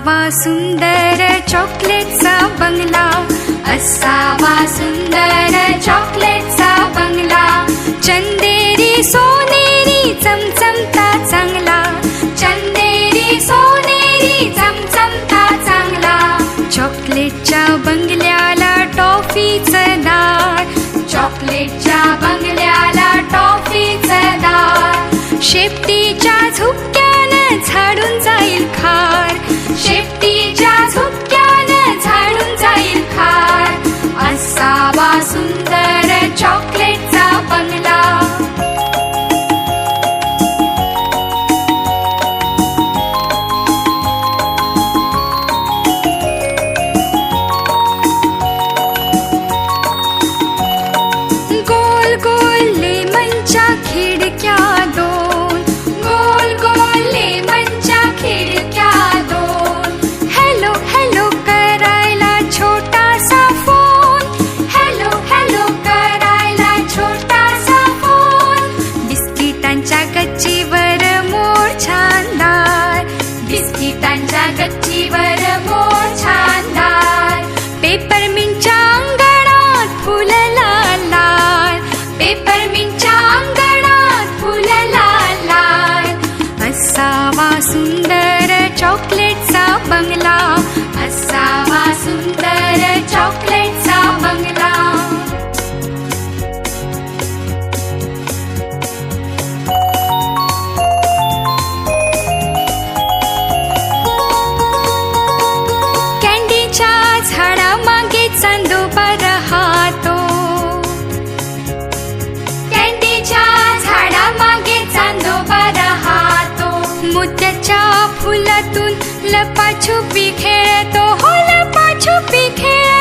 असावा सुंदर चॉकलेटचा बंगला, असावा सुंदर चॉकलेटचा बंगला. चंदेरी सोनेरी चमचमता चांगला, चंदेरी सोनेरी चमचमता चांगला. चॉकलेटच्या बंगल्याला टॉफीचं दार, चॉकलेटच्या बंगल्याला टॉफीचं दार. शेपटीच्या झुपक्यानं झाडून जाईल खार, शेपटीच्या झुपक्यानं झाडून जाईल खार. असावा सुंदर चॉकलेटचा बंगला. गोल गोल लेमनच्या खिडक्या दोन, गोल गोल लेमनच्या खिडक्या दोन. हॅलो हॅलो करायला छोटासा फोन, हॅलो हॅलो करायला छोटासा फोन. बिस्किटांच्या गच्चीवर मोर छानदार, बिस्किटांच्या गच्चीवर मोर छानदार. पेपरमिंटच्या अंगणात फुलं लाल लाल, पेपरमिंटच्या अंगणात फुलं लाल लाल. असावा सुंदर चॉकलेटचा बंगला, असावा सुंदर चॉकलेटचा बंगला. कॅन्डीच्या झाडामागे चांदोबा राहतो, कॅन्डीच्या झाडामागे चांदोबा राहतो. मोत्याच्या फुलातून लपाछुपी खेळतो, हो लपाछुपी खेळ